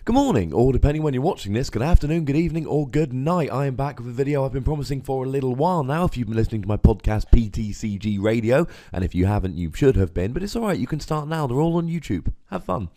Good morning, or depending when you're watching this, good afternoon, good evening, or good night. I am back with a video I've been promising for a little while now. If you've been listening to my podcast, PTCGRadio, and if you haven't, you should have been, but it's alright, you can start now. They're all on YouTube. Have fun.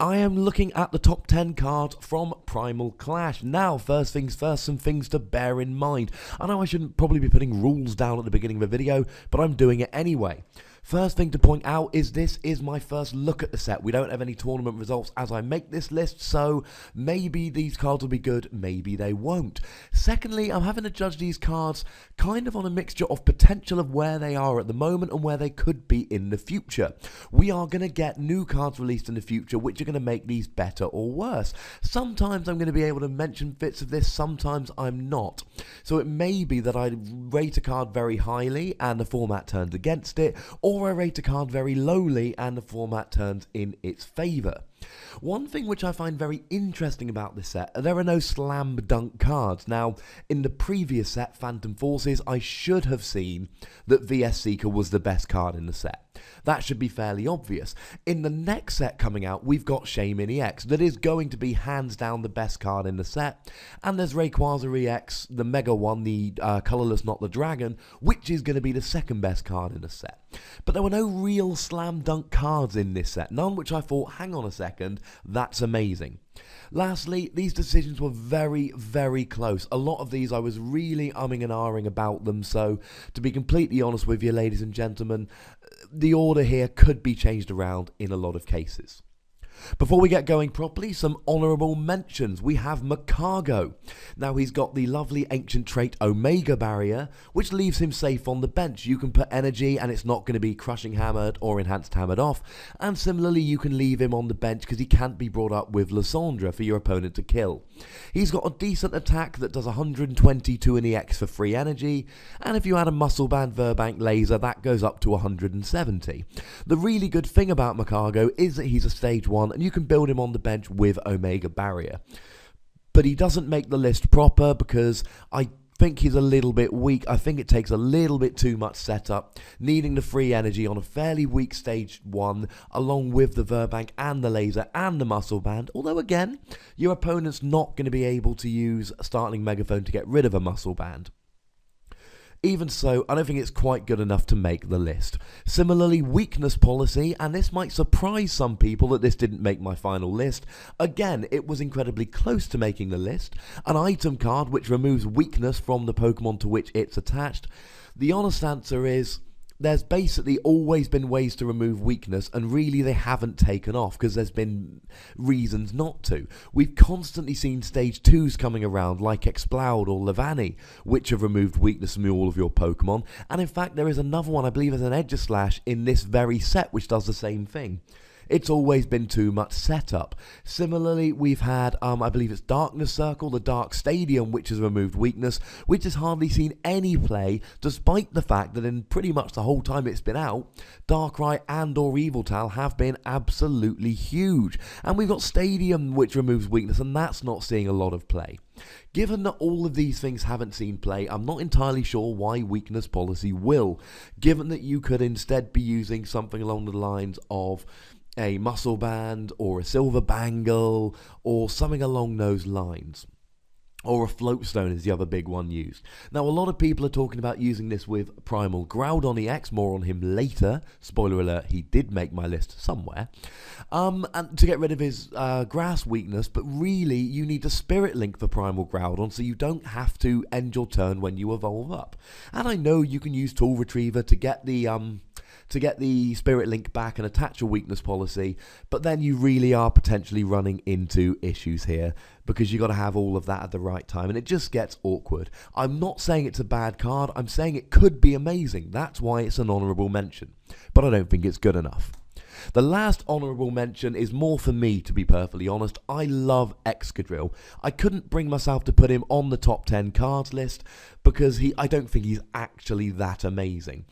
I am looking at the top 10 cards from Primal Clash. Now, first things first, some things to bear in mind. I know I shouldn't probably be putting rules down at the beginning of a video, but I'm doing it anyway. First thing to point out is this is my first look at the set. We don't have any tournament results as I make this list, so maybe these cards will be good, maybe they won't. Secondly, I'm having to judge these cards kind of on a mixture of potential of where they are at the moment and where they could be in the future. We are going to get new cards released in the future which are going to make these better or worse. Sometimes I'm going to be able to mention bits of this, sometimes I'm not. So it may be that I rate a card very highly and the format turns against it, or I rate a card very lowly and the format turns in its favour. One thing which I find very interesting about this set, there are no slam dunk cards. Now, in the previous set, Phantom Forces, I should have seen that VS Seeker was the best card in the set. That should be fairly obvious. In the next set coming out, we've got Shaymin EX. That is going to be hands down the best card in the set. And there's Rayquaza EX, the mega one, the colourless not the dragon, which is going to be the second best card in the set. But there were no real slam dunk cards in this set. None which I thought, hang on a second, that's amazing. Lastly, these decisions were very, very close. A lot of these I was really umming and ahhing about them, so to be completely honest with you, ladies and gentlemen, the order here could be changed around in a lot of cases. Before we get going properly, some honourable mentions. We have Magcargo. Now he's got the lovely ancient trait Omega Barrier, which leaves him safe on the bench. You can put energy and it's not going to be crushing hammered or enhanced hammered off. And similarly, you can leave him on the bench because he can't be brought up with Lysandra for your opponent to kill. He's got a decent attack that does 122 in EX for free energy, and if you add a Muscle Band Verbank Laser, that goes up to 170. The really good thing about Magcargo is that he's a stage 1 and you can build him on the bench with Omega Barrier. But he doesn't make the list proper because I think he's a little bit weak. I think it takes a little bit too much setup, needing the free energy on a fairly weak stage 1, along with the Verbank and the laser and the muscle band. Although again, your opponent's not going to be able to use Startling Megaphone to get rid of a muscle band. Even so, I don't think it's quite good enough to make the list. Similarly, weakness policy, and this might surprise some people that this didn't make my final list. Again, it was incredibly close to making the list. An item card which removes weakness from the Pokemon to which it's attached. The honest answer is, there's basically always been ways to remove weakness, and really they haven't taken off because there's been reasons not to. We've constantly seen stage 2s coming around like Exploud or Levani, which have removed weakness from all of your Pokemon, and in fact there is another one, I believe as an Edgeslash in this very set, which does the same thing. It's always been too much setup. Similarly, we've had, I believe it's Darkness Circle, the Dark Stadium, which has removed weakness, which has hardly seen any play, despite the fact that in pretty much the whole time it's been out, Darkrai and or Yveltal have been absolutely huge. And we've got Stadium, which removes weakness, and that's not seeing a lot of play. Given that all of these things haven't seen play, I'm not entirely sure why weakness policy will, given that you could instead be using something along the lines of a muscle band or a silver bangle or something along those lines. Or a floatstone is the other big one used. Now, a lot of people are talking about using this with Primal Groudon EX, more on him later. Spoiler alert, he did make my list somewhere. And to get rid of his grass weakness, but really you need a Spirit Link for Primal Groudon so you don't have to end your turn when you evolve up. And I know you can use Tool Retriever to get the Spirit Link back and attach a weakness policy, but then you really are potentially running into issues here because you've got to have all of that at the right time, and it just gets awkward. I'm not saying it's a bad card, I'm saying it could be amazing. That's why it's an honourable mention, but I don't think it's good enough. The last honourable mention is more for me, to be perfectly honest. I love Excadrill. I couldn't bring myself to put him on the top 10 cards list because I don't think he's actually that amazing.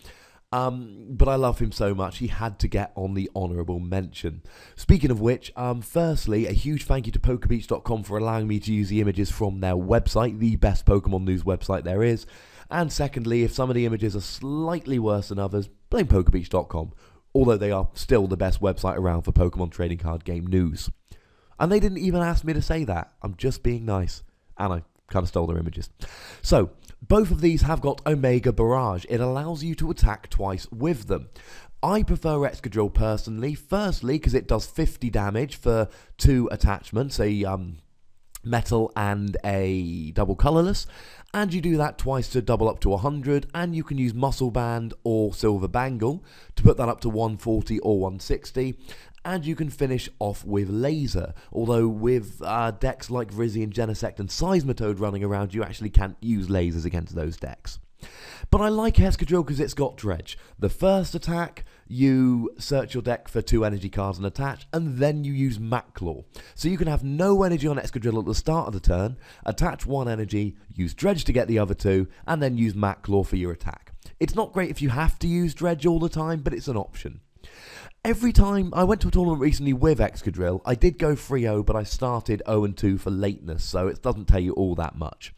But I love him so much, he had to get on the honourable mention. Speaking of which, firstly, a huge thank you to Pokebeach.com for allowing me to use the images from their website, the best Pokemon news website there is. And secondly, if some of the images are slightly worse than others, blame Pokebeach.com, although they are still the best website around for Pokemon trading card game news. And they didn't even ask me to say that. I'm just being nice. And I kind of stole their images. So, both of these have got Omega Barrage. It allows you to attack twice with them. I prefer Excadrill personally. Firstly, because it does 50 damage for 2 attachments, a metal and a double colourless. And you do that twice to double up to 100, and you can use Muscle Band or Silver Bangle to put that up to 140 or 160. And you can finish off with Laser, although with decks like Rizzy and Genesect and Seismitoad running around, you actually can't use lasers against those decks. But I like Excadrill because it's got Dredge. The first attack, you search your deck for 2 energy cards and attach, and then you use Maclaw. So you can have no energy on Excadrill at the start of the turn, attach 1 energy, use Dredge to get the other 2, and then use Maclaw for your attack. It's not great if you have to use Dredge all the time, but it's an option. Every time I went to a tournament recently with Excadrill, I did go 3-0, but I started 0-2 for lateness, so it doesn't tell you all that much.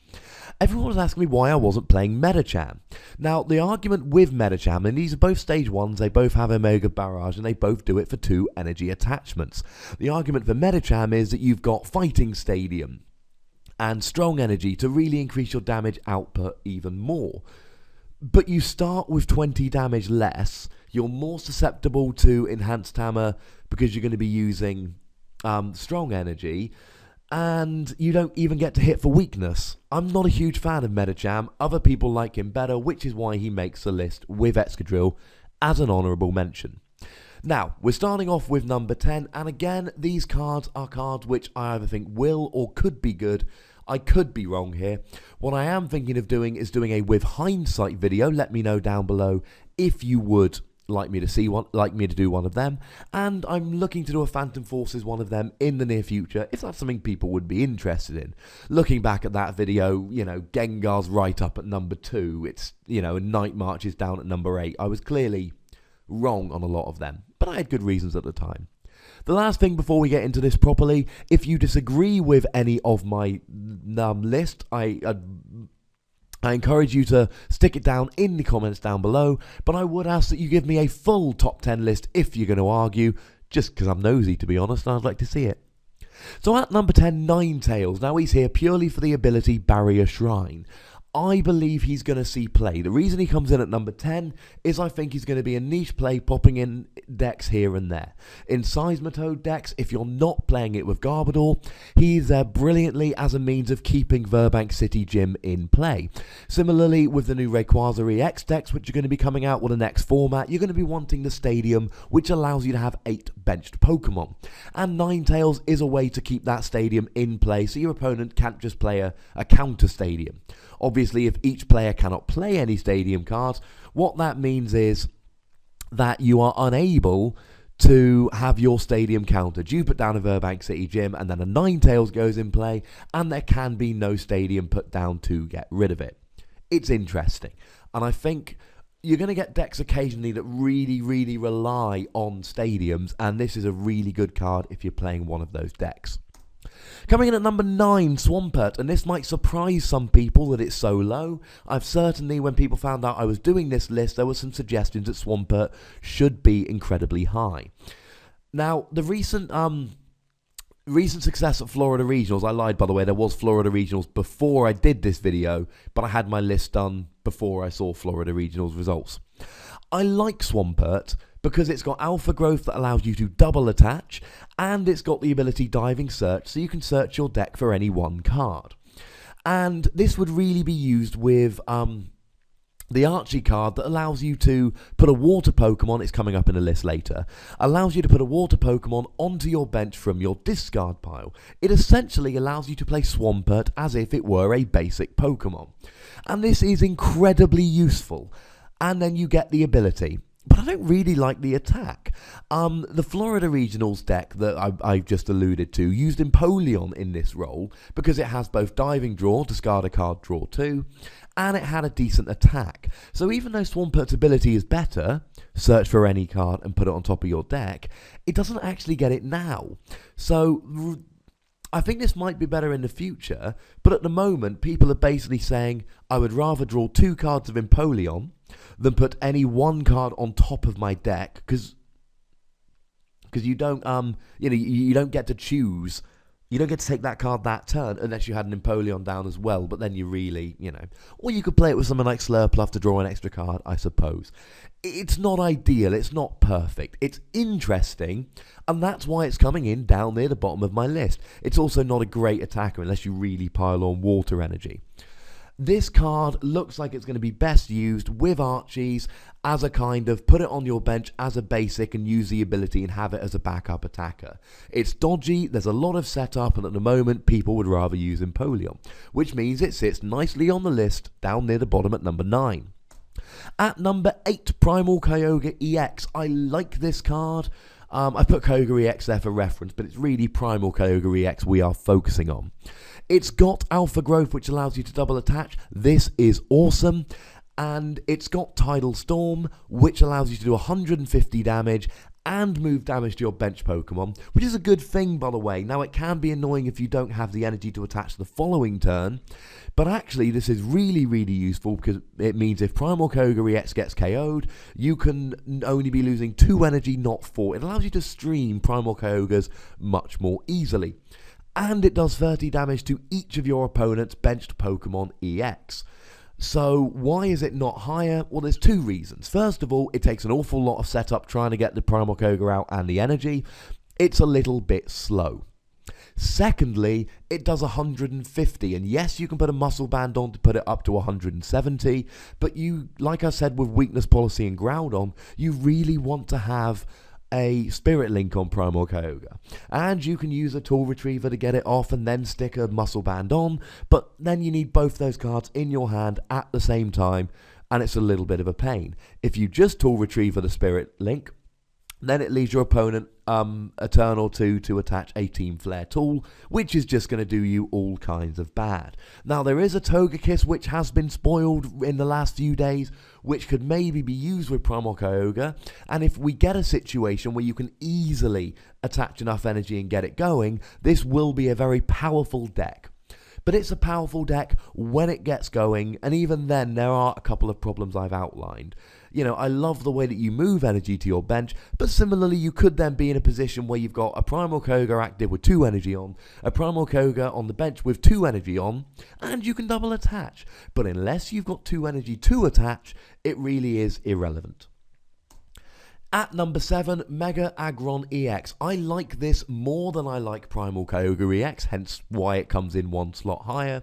Everyone was asking me why I wasn't playing Medicham. Now, the argument with Medicham, and these are both stage 1s, they both have Omega Barrage, and they both do it for 2 energy attachments. The argument for Medicham is that you've got Fighting Stadium and Strong Energy to really increase your damage output even more. But you start with 20 damage less, you're more susceptible to Enhanced Hammer because you're going to be using Strong Energy, and you don't even get to hit for weakness. I'm not a huge fan of Medicham. Other people like him better, which is why he makes the list with Excadrill as an honourable mention. Now, we're starting off with number 10, and again, these cards are cards which I either think will or could be good. I could be wrong here. What I am thinking of doing is doing a with hindsight video. Let me know down below if you would like me to see one, like me to do one of them, and I'm looking to do a Phantom Forces one of them in the near future, if that's something people would be interested in. Looking back at that video, you know, Gengar's right up at number 2, it's, you know, and Night March is down at number 8. I was clearly wrong on a lot of them, but I had good reasons at the time. The last thing before we get into this properly, if you disagree with any of my list, I encourage you to stick it down in the comments down below, but I would ask that you give me a full top 10 list if you're going to argue, just because I'm nosy to be honest, and I'd like to see it. So at number 10, Ninetales. Now he's here purely for the ability Barrier Shrine. I believe he's going to see play. The reason he comes in at number 10 is I think he's going to be a niche play popping in decks here and there. In Seismitoad decks, if you're not playing it with Gardevoir, he's there brilliantly as a means of keeping Verbank City Gym in play. Similarly, with the new Rayquaza EX decks, which are going to be coming out with the next format, you're going to be wanting the Stadium, which allows you to have 8 benched Pokemon. And Ninetales is a way to keep that Stadium in play, so your opponent can't just play a counter Stadium. Obviously, if each player cannot play any Stadium cards, what that means is that you are unable to have your Stadium countered. You put down a Verbank City Gym, and then a Ninetales goes in play, and there can be no Stadium put down to get rid of it. It's interesting, and I think you're going to get decks occasionally that really, really rely on Stadiums, and this is a really good card if you're playing one of those decks. Coming in at number 9, Swampert, and this might surprise some people that it's so low. I've certainly, when people found out I was doing this list, there were some suggestions that Swampert should be incredibly high. Now, the recent success at Florida Regionals, I lied by the way, there was Florida Regionals before I did this video, but I had my list done before I saw Florida Regionals results. I like Swampert because it's got alpha growth that allows you to double attach, and it's got the ability Diving Search, so you can search your deck for any one card. And this would really be used with the Archie card that allows you to put a water Pokemon, it's coming up in a list later, allows you to put a water Pokemon onto your bench from your discard pile. It essentially allows you to play Swampert as if it were a basic Pokemon. And this is incredibly useful. And then you get the ability. But I don't really like the attack. The Florida Regionals deck that I've just alluded to used Empoleon in this role because it has both Diving Draw, discard a card, draw 2, and it had a decent attack. So even though Swampert's ability is better, search for any card and put it on top of your deck, it doesn't actually get it now. So I think this might be better in the future, but at the moment people are basically saying I would rather draw 2 cards of Empoleon than put any one card on top of my deck, because because you don't you don't get to choose. You don't get to take that card that turn unless you had an Empoleon down as well, but then you really, Or you could play it with something like Slurpluff to draw an extra card, I suppose. It's not ideal, it's not perfect. It's interesting, and that's why it's coming in down near the bottom of my list. It's also not a great attacker unless you really pile on water energy. This card looks like it's going to be best used with Archies as a kind of put it on your bench as a basic and use the ability and have it as a backup attacker. It's dodgy, there's a lot of setup, and at the moment people would rather use Empoleon, which means it sits nicely on the list down near the bottom at number 9. At number 8, Primal Kyogre EX. I like this card. I put Kyogre EX there for reference, but it's really Primal Kyogre EX we are focusing on. It's got Alpha Growth, which allows you to double attach. This is awesome. And it's got Tidal Storm, which allows you to do 150 damage and move damage to your bench Pokemon, which is a good thing, by the way. Now, it can be annoying if you don't have the energy to attach the following turn, but actually this is really, really useful because it means if Primal Kyogre EX gets KO'd, you can only be losing 2 energy, not 4. It allows you to stream Primal Kyogres much more easily. And it does 30 damage to each of your opponent's benched Pokemon EX. So why is it not higher? Well, there's 2 reasons. First of all, it takes an awful lot of setup trying to get the Primal Kyogre out and the energy. It's a little bit slow. Secondly, it does 150, and yes, you can put a muscle band on to put it up to 170, but you, like I said with weakness policy and Groudon, you really want to have a Spirit Link on Primal Kyogre, and you can use a Tool Retriever to get it off and then stick a muscle band on, but then you need both those cards in your hand at the same time, and it's a little bit of a pain. If you just Tool Retriever the Spirit Link, then it leaves your opponent a turn or two to attach a Team Flare tool, which is just going to do you all kinds of bad. Now, there is a Togekiss which has been spoiled in the last few days, which could maybe be used with Primal Kyogre, and if we get a situation where you can easily attach enough energy and get it going, this will be a very powerful deck. But it's a powerful deck when it gets going, and even then there are a couple of problems I've outlined. I love the way that you move energy to your bench, but similarly you could then be in a position where you've got a Primal Kyogre active with 2 energy on, a Primal Kyogre on the bench with 2 energy on, and you can double attach. But unless you've got 2 energy to attach, it really is irrelevant. At number 7, Mega Aggron EX. I like this more than I like Primal Kyogre EX, hence why it comes in 1 slot higher.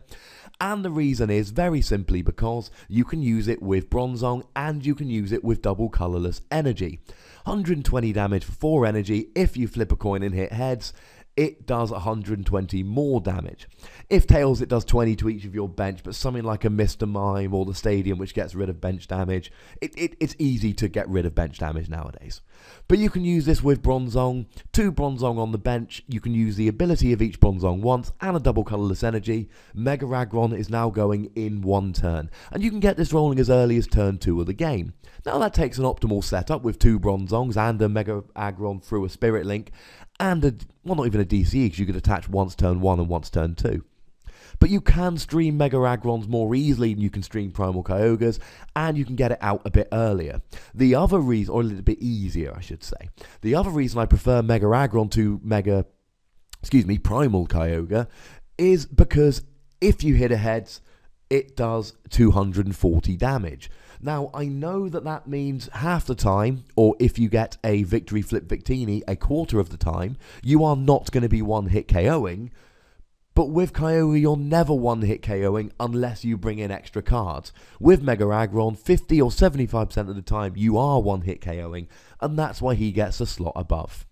And the reason is very simply because you can use it with Bronzong and you can use it with double colourless energy. 120 damage for 4 energy. If you flip a coin and hit heads, it does 120 more damage. If tails, it does 20 to each of your bench, but something like a Mr. Mime or the Stadium, which gets rid of bench damage, it's easy to get rid of bench damage nowadays. But you can use this with Bronzong, 2 Bronzong on the bench, you can use the ability of each Bronzong once, and a double colourless energy. Mega Aggron is now going in 1 turn, and you can get this rolling as early as turn 2 of the game. Now that takes an optimal setup with 2 Bronzongs and a Mega Aggron through a Spirit Link, and not even a DCE, because you could attach once turn 1 and once turn 2. But you can stream Mega Aggrons more easily than you can stream Primal Kyogres, and you can get it out a bit earlier. The other reason, or a little bit easier I should say, the other reason I prefer Mega Aggron to Primal Kyogre is because if you hit a heads, it does 240 damage. Now, I know that means half the time, or if you get a Victory Flip Victini, a quarter of the time, you are not going to be one-hit KOing, but with Kyogre, you're never one-hit KOing unless you bring in extra cards. With Mega Aggron, 50 or 75% of the time, you are one-hit KOing, and that's why he gets a slot above.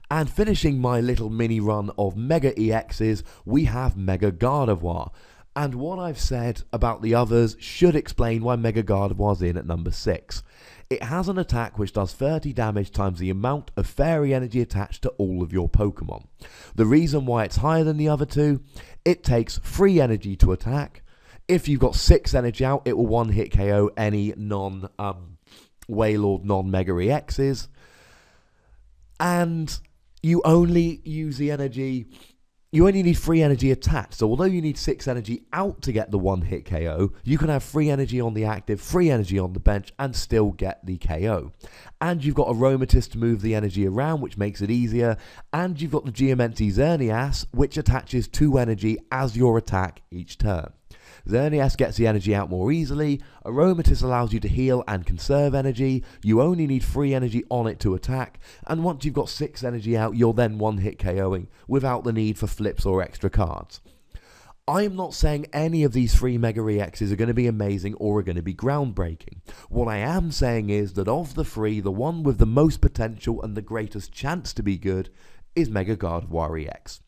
And finishing my little mini-run of Mega EXs, we have Mega Gardevoir. And what I've said about the others should explain why Mega Gardevoir's in at number 6. It has an attack which does 30 damage times the amount of fairy energy attached to all of your Pokemon. The reason why it's higher than the other 2, it takes 3 energy to attack. If you've got 6 energy out, it will one-hit KO any Wailord non-Mega EXs. And you only use the energy... you only need 3 energy attached, so although you need 6 energy out to get the 1-hit KO, you can have 3 energy on the active, 3 energy on the bench, and still get the KO. And you've got Aromatisse to move the energy around, which makes it easier, and you've got the Geomancy Xerneas, which attaches 2 energy as your attack each turn. Xerneas gets the energy out more easily, Aromatisse allows you to heal and conserve energy, you only need 3 energy on it to attack, and once you've got 6 energy out, you're then 1-hit KOing without the need for flips or extra cards. I am not saying any of these 3 Mega EXs are going to be amazing or are going to be groundbreaking. What I am saying is that of the 3, the one with the most potential and the greatest chance to be good is Mega Gardevoir EX.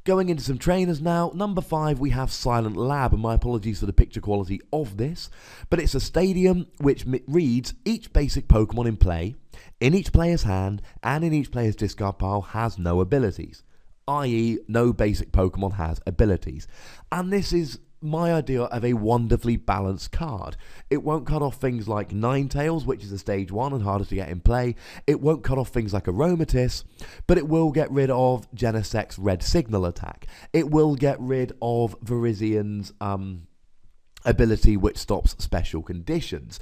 Going into some trainers now, number 5 we have Silent Lab, and my apologies for the picture quality of this, but it's a stadium which reads each basic Pokemon in play, in each player's hand, and in each player's discard pile has no abilities, i.e. no basic Pokemon has abilities. And this is my idea of a wonderfully balanced card. It won't cut off things like Ninetales, which is a stage 1 and harder to get in play. It won't cut off things like Aromatisse, but it will get rid of Genesec's Red Signal attack. It will get rid of Virizian's ability which stops special conditions.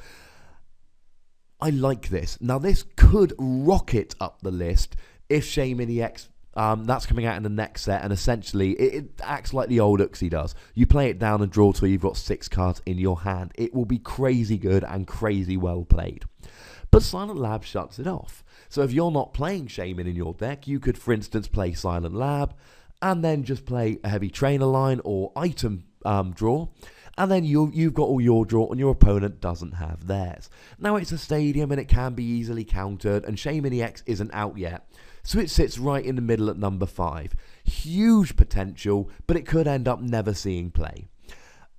I like this. Now this could rocket up the list if Shaymin EX that's coming out in the next set, and essentially it acts like the old Uxie does. You play it down and draw till you've got 6 cards in your hand. It will be crazy good and crazy well played. But Silent Lab shuts it off. So if you're not playing Shaymin in your deck, you could, for instance, play Silent Lab and then just play a heavy trainer line or item draw, and then you've got all your draw and your opponent doesn't have theirs. Now it's a stadium and it can be easily countered, and Shaymin EX isn't out yet, so it sits right in the middle at number 5. Huge potential, but it could end up never seeing play.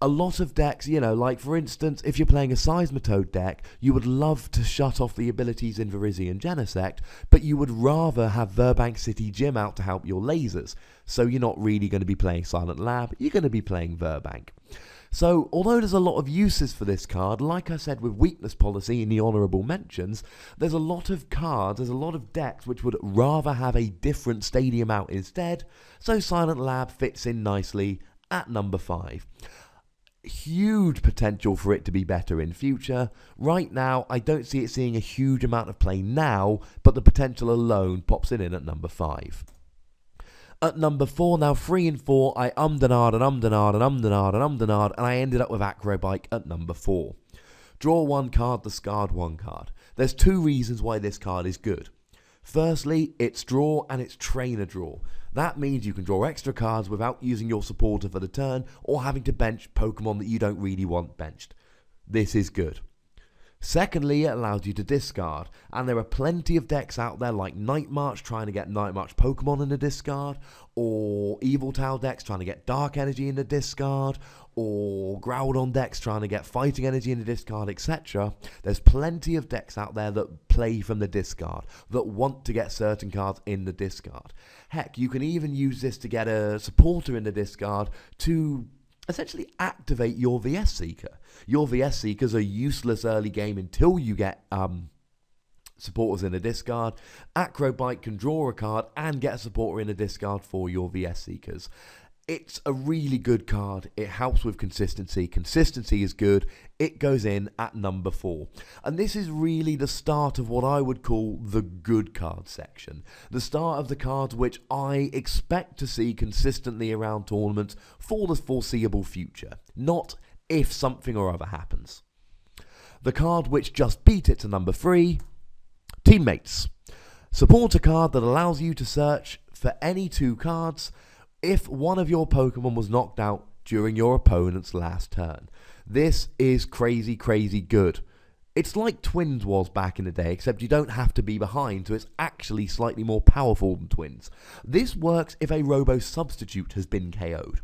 A lot of decks, like for instance, if you're playing a Seismitoad deck, you would love to shut off the abilities in Virizion Genesect, but you would rather have Verbank City Gym out to help your lasers. So you're not really going to be playing Silent Lab, you're going to be playing Verbank. So, although there's a lot of uses for this card, like I said with weakness policy in the honourable mentions, there's a lot of cards, there's a lot of decks which would rather have a different stadium out instead, so Silent Lab fits in nicely at number 5. Huge potential for it to be better in future. Right now, I don't see it seeing a huge amount of play now, but the potential alone pops it in at number 5. At number 4, now 3 and 4, I ummed and ahed and ummed and ahed and ummed and ahed and ummed and ahed, and I ended up with Acrobike at number 4. Draw 1 card, discard 1 card. There's 2 reasons why this card is good. Firstly, it's draw and it's trainer draw. That means you can draw extra cards without using your supporter for the turn or having to bench Pokemon that you don't really want benched. This is good. Secondly, it allows you to discard, and there are plenty of decks out there like Night March trying to get Night March Pokemon in the discard, or Yveltal decks trying to get Dark Energy in the discard, or Groudon decks trying to get Fighting Energy in the discard, etc. There's plenty of decks out there that play from the discard, that want to get certain cards in the discard. Heck, you can even use this to get a supporter in the discard to essentially activate your VS Seeker. Your VS Seekers are useless early game until you get supporters in a discard. Acrobike can draw a card and get a supporter in a discard for your VS Seekers. It's a really good card. It helps with consistency. Consistency is good. It goes in at number 4. And this is really the start of what I would call the good card section. The start of the cards which I expect to see consistently around tournaments for the foreseeable future. Not if something or other happens. The card which just beat it to number 3, Teammates. Support a card that allows you to search for any 2 cards if one of your Pokemon was knocked out during your opponent's last turn. This is crazy, crazy good. It's like Twins was back in the day, except you don't have to be behind, so it's actually slightly more powerful than Twins. This works if a Robo Substitute has been KO'd.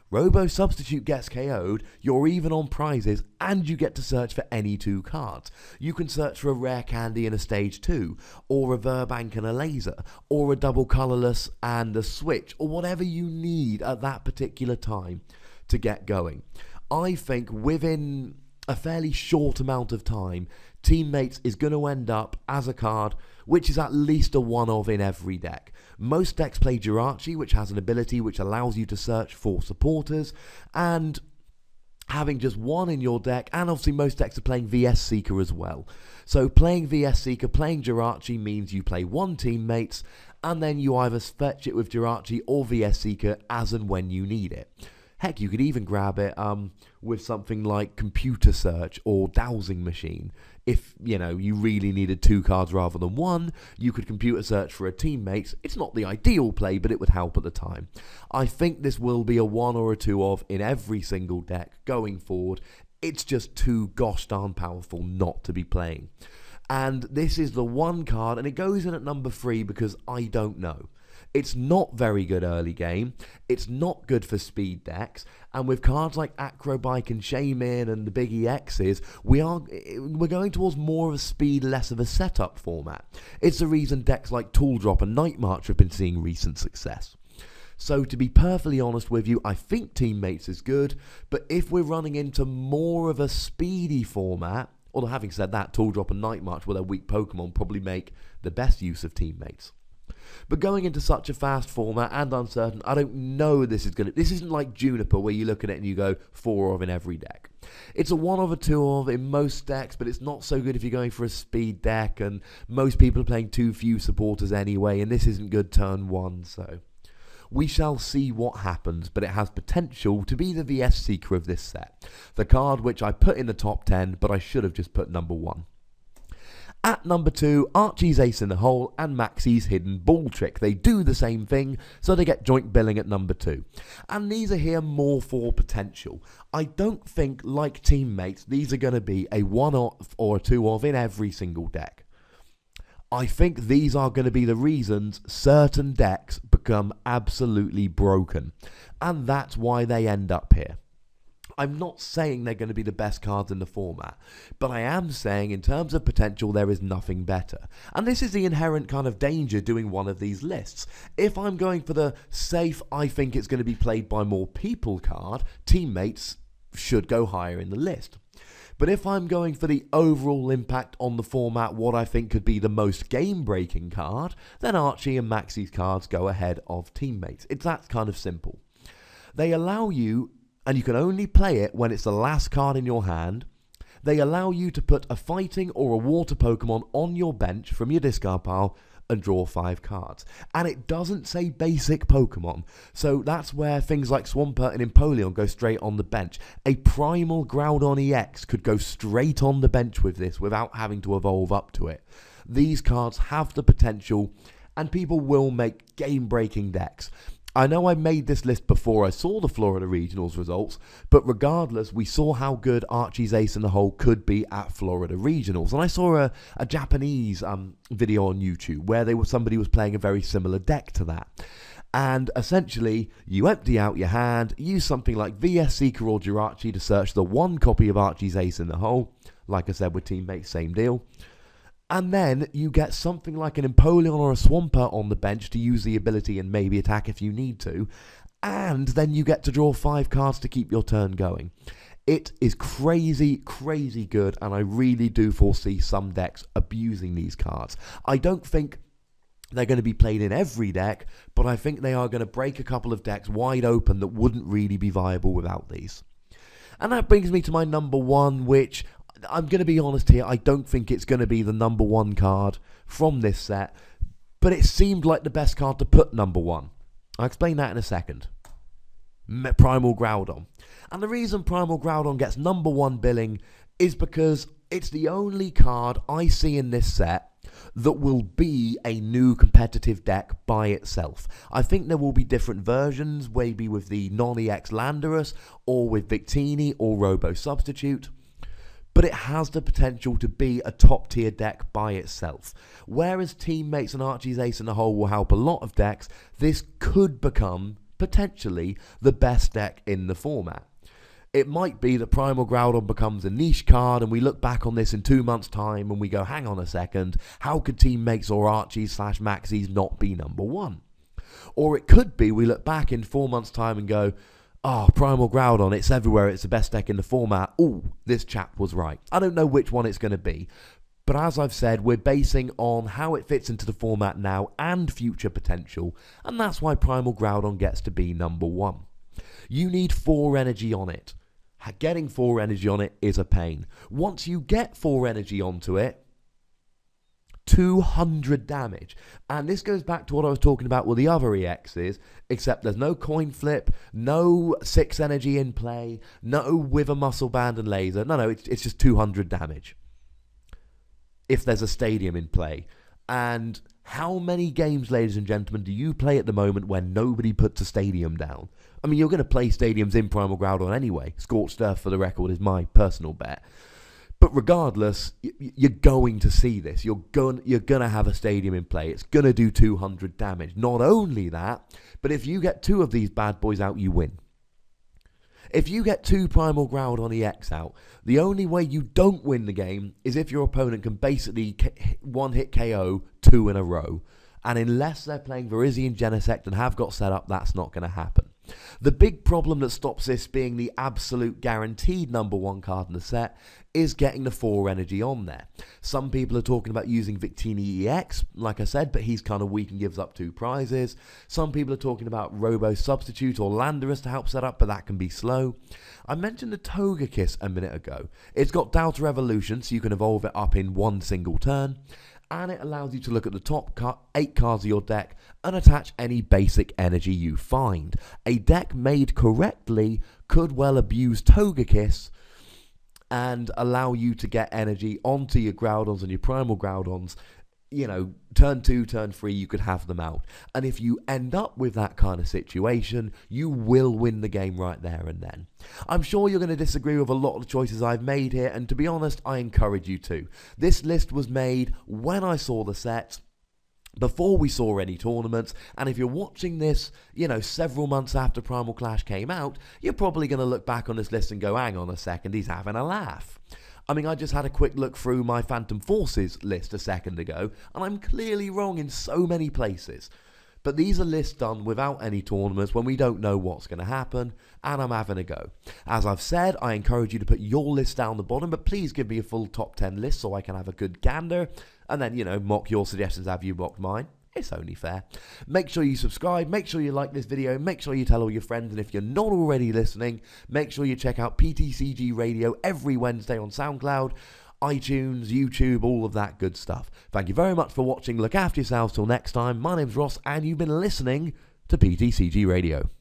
Robo Substitute gets KO'd, you're even on prizes, and you get to search for any 2 cards. You can search for a Rare Candy and a Stage 2, or a Verbank and a Laser, or a Double Colourless and a Switch, or whatever you need at that particular time to get going. I think within a fairly short amount of time, Teammates is going to end up as a card which is at least a one of in every deck. Most decks play Jirachi, which has an ability which allows you to search for supporters, and having just one in your deck, and obviously most decks are playing VS Seeker as well. So playing VS Seeker, playing Jirachi means you play one teammates, and then you either fetch it with Jirachi or VS Seeker as and when you need it. Heck, you could even grab it with something like Computer Search or Dowsing Machine. If, you really needed 2 cards rather than 1, you could Computer Search for a teammate. It's not the ideal play, but it would help at the time. I think this will be a 1 or a 2 of in every single deck going forward. It's just too gosh darn powerful not to be playing. And this is the one card, and it goes in at number 3 because I don't know. It's not very good early game, it's not good for speed decks, and with cards like Acro and Shaman and the big EXs, we're going towards more of a speed, less of a setup format. It's the reason decks like Tool Drop and Night March have been seeing recent success. So to be perfectly honest with you, I think Teammates is good, but if we're running into more of a speedy format, although having said that, Tool Drop and Night March with their weak Pokemon probably make the best use of Teammates. But going into such a fast format and uncertain, I don't know this isn't like Juniper where you look at it and you go 4 of in every deck. It's a 1 of a 2 of in most decks, but it's not so good if you're going for a speed deck, and most people are playing too few supporters anyway, and this isn't good turn 1, so we shall see what happens, but it has potential to be the VS Seeker of this set. The card which I put in the top 10, but I should have just put number 1. At number 2, Archie's Ace in the Hole and Maxi's Hidden Ball Trick. They do the same thing, so they get joint billing at number 2. And these are here more for potential. I don't think, like Teammates, these are going to be a 1 of or a 2 of in every single deck. I think these are going to be the reasons certain decks become absolutely broken. And that's why they end up here. I'm not saying they're going to be the best cards in the format, but I am saying in terms of potential there is nothing better. And this is the inherent kind of danger doing one of these lists. If I'm going for the safe, I think it's going to be played by more people card, Teammates should go higher in the list. But if I'm going for the overall impact on the format, what I think could be the most game-breaking card, then Archie and Maxi's cards go ahead of Teammates. It's that kind of simple. They allow you, and you can only play it when it's the last card in your hand, they allow you to put a fighting or a water Pokemon on your bench from your discard pile and draw 5 cards. And it doesn't say basic Pokemon, so that's where things like Swampert and Empoleon go straight on the bench. A Primal Groudon EX could go straight on the bench with this without having to evolve up to it. These cards have the potential, and people will make game-breaking decks. I know I made this list before I saw the Florida Regionals results, but regardless, we saw how good Archie's Ace in the Hole could be at Florida Regionals. And I saw a Japanese video on YouTube where somebody was playing a very similar deck to that. And essentially, you empty out your hand, use something like VS Seeker or Jirachi to search the one copy of Archie's Ace in the Hole. Like I said with Teammates, same deal. And then you get something like an Empoleon or a Swampert on the bench to use the ability and maybe attack if you need to. And then you get to draw 5 cards to keep your turn going. It is crazy, crazy good, and I really do foresee some decks abusing these cards. I don't think they're going to be played in every deck, but I think they are going to break a couple of decks wide open that wouldn't really be viable without these. And that brings me to my number 1, which I'm going to be honest here, I don't think it's going to be the number 1 card from this set, but it seemed like the best card to put number 1. I'll explain that in a second. Primal Groudon. And the reason Primal Groudon gets number 1 billing is because it's the only card I see in this set that will be a new competitive deck by itself. I think there will be different versions, maybe with the non-EX Landorus, or with Victini or Robo Substitute. But it has the potential to be a top tier deck by itself. Whereas Teammates and Archie's Ace in the Hole will help a lot of decks, this could become, potentially, the best deck in the format. It might be that Primal Groudon becomes a niche card and we look back on this in 2 months' time and we go, hang on a second, how could Teammates or Archie's/Maxis not be number 1? Or it could be we look back in 4 months' time and go, oh, Primal Groudon, it's everywhere, it's the best deck in the format. Ooh, this chap was right. I don't know which one it's going to be, But as I've said, we're basing on how it fits into the format now and future potential, and that's why Primal Groudon gets to be number 1. You need 4 energy on it. Getting 4 energy on it is a pain. Once you get 4 energy onto it, 200 damage. And this goes back to what I was talking about with the other EXs, except there's no coin flip, no 6 energy in play, no Wither Muscle Band and Laser. No, it's just 200 damage. If there's a stadium in play. And how many games, ladies and gentlemen, do you play at the moment where nobody puts a stadium down? I mean, you're going to play stadiums in Primal Groudon anyway. Scorched Earth, for the record, is my personal bet. But regardless, you're going to see this. You're going to have a stadium in play. It's going to do 200 damage. Not only that, but if you get 2 of these bad boys out, you win. If you get 2 Primal Groudon EX out, the only way you don't win the game is if your opponent can basically one-hit KO 2 in a row. And unless they're playing Virizion Genesect and have got set up, that's not going to happen. The big problem that stops this being the absolute guaranteed number 1 card in the set is getting the 4 energy on there. Some people are talking about using Victini EX, like I said, but he's kind of weak and gives up 2 prizes. Some people are talking about Robo Substitute or Landorus to help set up, but that can be slow. I mentioned the Togekiss a minute ago. It's got Delta Evolution, so you can evolve it up in one single turn. And it allows you to look at the top 8 cards of your deck and attach any basic energy you find. A deck made correctly could well abuse Togekiss and allow you to get energy onto your Groudons and your Primal Groudons. You know, turn 2, turn 3, you could have them out. And if you end up with that kind of situation, you will win the game right there and then. I'm sure you're going to disagree with a lot of the choices I've made here, and to be honest, I encourage you to. This list was made when I saw the set, before we saw any tournaments, and if you're watching this, you know, several months after Primal Clash came out, you're probably going to look back on this list and go, hang on a second, he's having a laugh. I mean, I just had a quick look through my Phantom Forces list a second ago, and I'm clearly wrong in so many places. But these are lists done without any tournaments when we don't know what's going to happen, and I'm having a go. As I've said, I encourage you to put your list down the bottom, but please give me a full top 10 list so I can have a good gander, and then, you know, mock your suggestions, have you mocked mine. It's only fair. Make sure you subscribe, make sure you like this video, make sure you tell all your friends, and if you're not already listening, make sure you check out PTCG Radio every Wednesday on SoundCloud, iTunes, YouTube, all of that good stuff. Thank you very much for watching. Look after yourselves till next time. My name's Ross, and you've been listening to PTCG Radio.